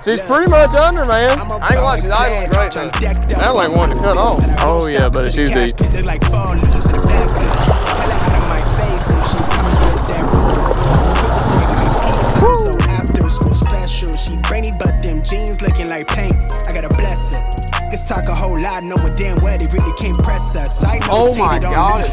She's pretty much under, man. I ain't gonna lie, she's idling great though. That like one to cut off. Oh yeah, but she's deep. She brainy, but them jeans looking like paint. I gotta bless her. Let's talk a whole lot, knowing damn well they really can't press us. I know oh my god.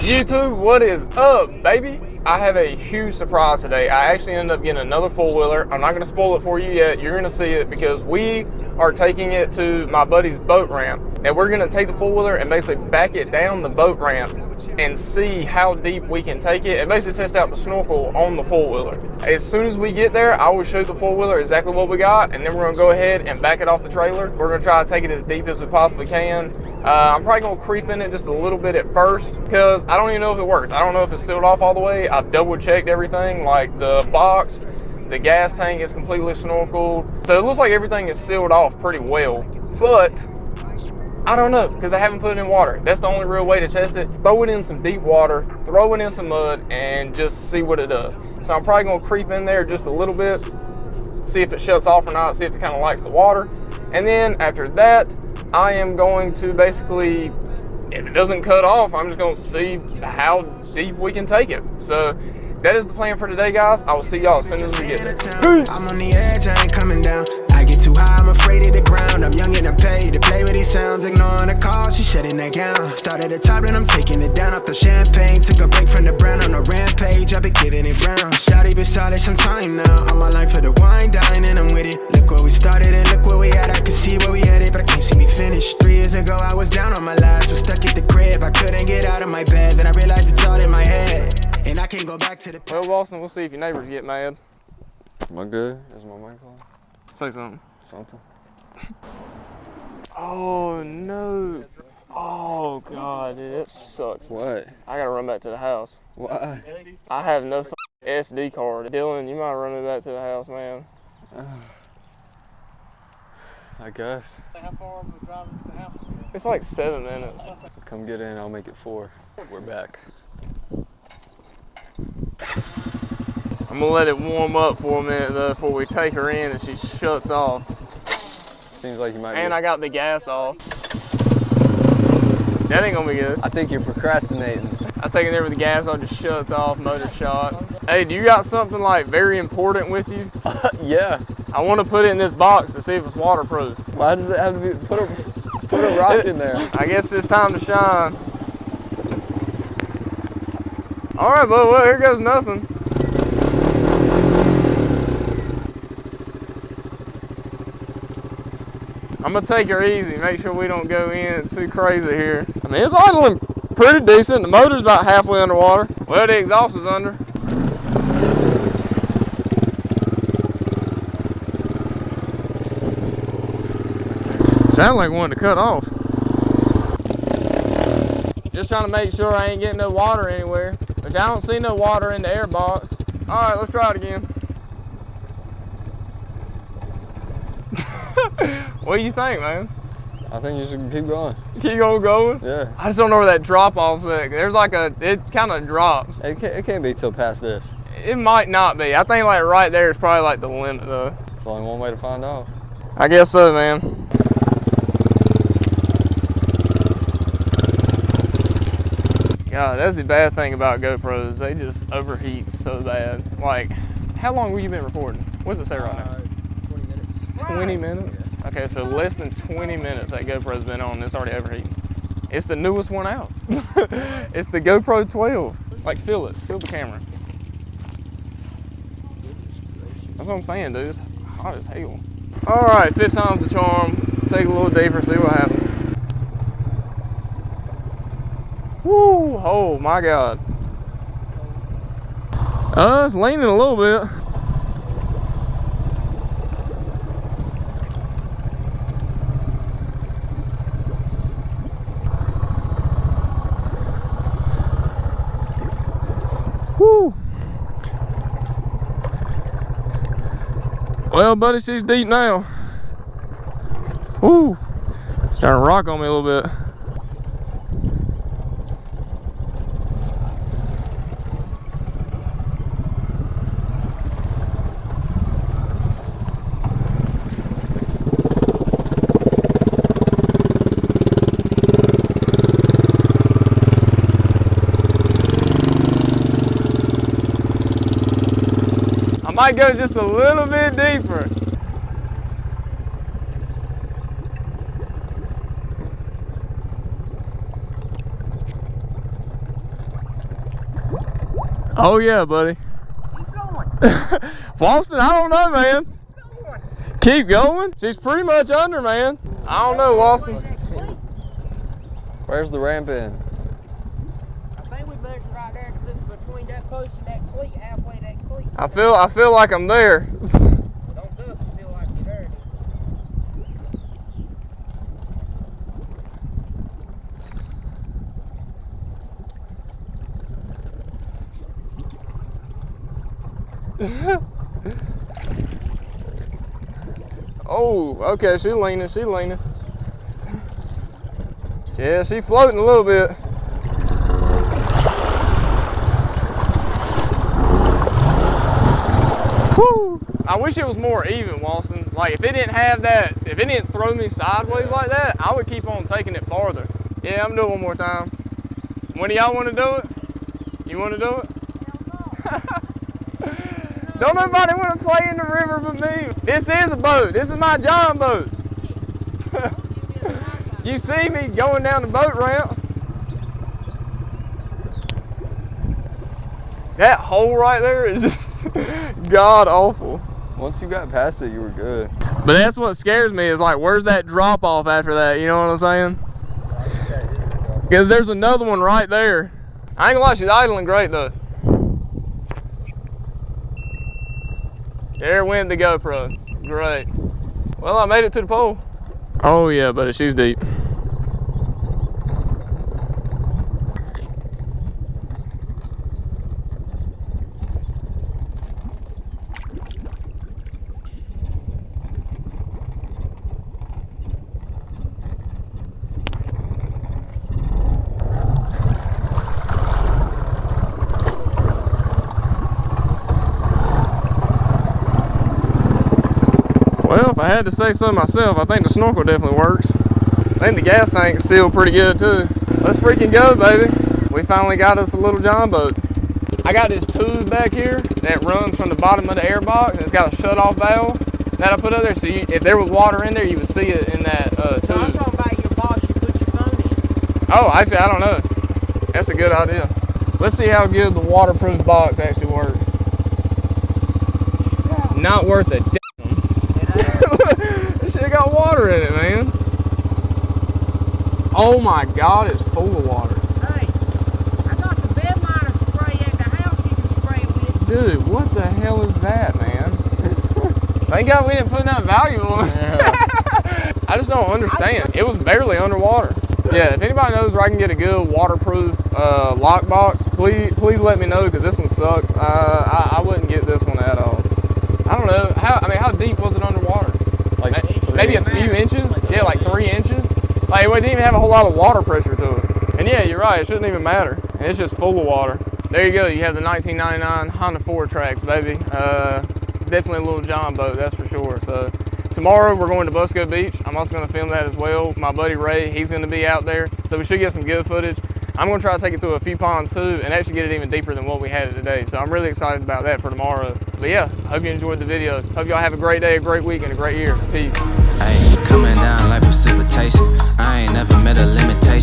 YouTube, what is up, baby? I have a huge surprise today. I actually ended up getting another four-wheeler. I'm not gonna spoil it for you yet. You're gonna see it because we are taking it to my buddy's boat ramp. And we're gonna take the four-wheeler and basically back it down the boat ramp and see how deep we can take it and basically test out the snorkel on the four-wheeler. As soon as we get there, I will show the four-wheeler exactly what we got, and then we're gonna go ahead and back it off the trailer. We're gonna try to take it as deep as we possibly can. I'm probably gonna creep in it just a little bit at first because I don't even know if it works. I don't know if it's sealed off all the way. I've double checked everything, like the box, the gas tank is completely snorkeled. So it looks like everything is sealed off pretty well, but I don't know, because I haven't put it in water. That's the only real way to test it. Throw it in some deep water, throw it in some mud, and just see what it does. So I'm probably gonna creep in there just a little bit, see if it shuts off or not, see if it kind of likes the water. And then after that, I am going to basically, if it doesn't cut off, I'm just gonna see how deep we can take it. So that is the plan for today, guys. I will see y'all as soon as we get there. Peace. I'm on the edge, I ain't coming down. I get too high, I'm afraid of the ground. I'm young and I'm paid to play with these sounds. Ignoring the call, she shutting that down. Start at the top and I'm taking it down off the champagne. Took a break from the brand on a rampage. I've been giving it brown. Shawty been solid some time now. I'm my life for the wine, dine, and I'm with it. Look where we started and look where we at. I can see where we headed, but I can't see me finish. 3 years ago, I was down on my last. Was stuck at the crib, I couldn't get out of my bed. Then I realized it's all in my head, and I can't go back to the. Well, Wilson, we'll see if your neighbors get mad. Am I good? Is my mic on? Say something. Something. Oh no. Oh god, dude, that sucks. What? I gotta run back to the house. Why? I have no SD card. Dylan, you might run me back to the house, man. I guess. How far are we driving to the house? It's like 7 minutes. Come get in, I'll make it 4. We're back. I'm gonna let it warm up for a minute though before we take her in and she shuts off. Seems like you might And I got the gas off. That ain't gonna be good. I think you're procrastinating. I take it there with the gas off, just shuts off, motor shot. Hey, do you got something like very important with you? Yeah. I want to put it in this box to see if it's waterproof. Why does it have to be, put a rock in there? I guess it's time to shine. All right, but well, here goes nothing. I'm gonna take her easy, make sure we don't go in too crazy here. I mean, it's idling pretty decent. The motor's about halfway underwater. Well, the exhaust is under. Sound like one to cut off. Just trying to make sure I ain't getting no water anywhere, which I don't see no water in the air box. All right, let's try it again. What do you think, man? I think you should keep going. Keep on going? Yeah. I just don't know where that drop off's at. There's like it kind of drops. It can't be till past this. It might not be. I think like right there is probably like the limit though. There's only one way to find out. I guess so, man. God, that's the bad thing about GoPros. They just overheat so bad. Like, how long have you been recording? What does it say right now? 20 minutes. 20 minutes? Okay, so less than 20 minutes that GoPro's been on, it's already overheating. It's the newest one out. It's the GoPro 12. Like, feel it, feel the camera. That's what I'm saying, dude, it's hot as hell. All right, 5th time's the charm. Take a little deeper, see what happens. Woo, oh my God. It's leaning a little bit. Woo. Well, buddy, she's deep now. Woo. Trying to rock on me a little bit. Might go just a little bit deeper. Oh yeah, buddy. Keep going. Boston, I don't know, man. Keep going. Keep going. She's pretty much under, man. I don't know, Boston. Where's the ramp in? I think we measured right there between that post and that cleat, halfway that cleat. I feel like I'm there. Don't do it if you feel like you're there. Oh, okay, she's leaning. Yeah, she's floating a little bit. Woo! I wish it was more even, Walson. Like, if it didn't have that, if it didn't throw me sideways like that, I would keep on taking it farther. Yeah, I'm doing it one more time. When do y'all want to do it? You want to do it? Don't nobody want to play in the river but me. This is a boat. This is my John boat. You see me going down the boat ramp. That hole right there is just god awful. Once you got past it, you were good. But that's what scares me is like, where's that drop off after that? You know what I'm saying? Because there's another one right there. I ain't gonna lie, she's idling great though. There went the GoPro. Great. Well, I made it to the pole. Oh yeah, buddy, she's deep. Well, if I had to say so myself, I think the snorkel definitely works. I think the gas tank's still pretty good too. Let's freaking go, baby. We finally got us a little John boat. I got this tube back here that runs from the bottom of the air box, and it's got a shut-off valve that I put up there, so if there was water in there, you would see it in that tube. I'm talking about your box you put your phone in. Oh, actually, I don't know. That's a good idea. Let's see how good the waterproof box actually works. Not worth a damn. This shit got water in it, man. Oh my God, it's full of water. Hey, I got the bed liner spray at the house you can spray with. Dude, what the hell is that, man? Thank God we didn't put nothing valuable on it. Yeah. I just don't understand. It was barely underwater. Yeah, if anybody knows where I can get a good waterproof lockbox, please let me know, because this one sucks. I wouldn't get this one at all. I don't know. How deep was it underwater? Like Maybe a few inches? Yeah, like 3 inches. Like, it didn't even have a whole lot of water pressure to it. And yeah, you're right, it shouldn't even matter. And it's just full of water. There you go, you have the 1999 Honda 4Trax, baby. It's definitely a little John boat, that's for sure. So tomorrow we're going to Busco Beach. I'm also going to film that as well. My buddy Ray, he's going to be out there. So we should get some good footage. I'm going to try to take it through a few ponds too, and actually get it even deeper than what we had it today. So I'm really excited about that for tomorrow. But yeah, hope you enjoyed the video. Hope y'all have a great day, a great week, and a great year. Peace. Ayy, coming down like precipitation. I ain't never met a limitation.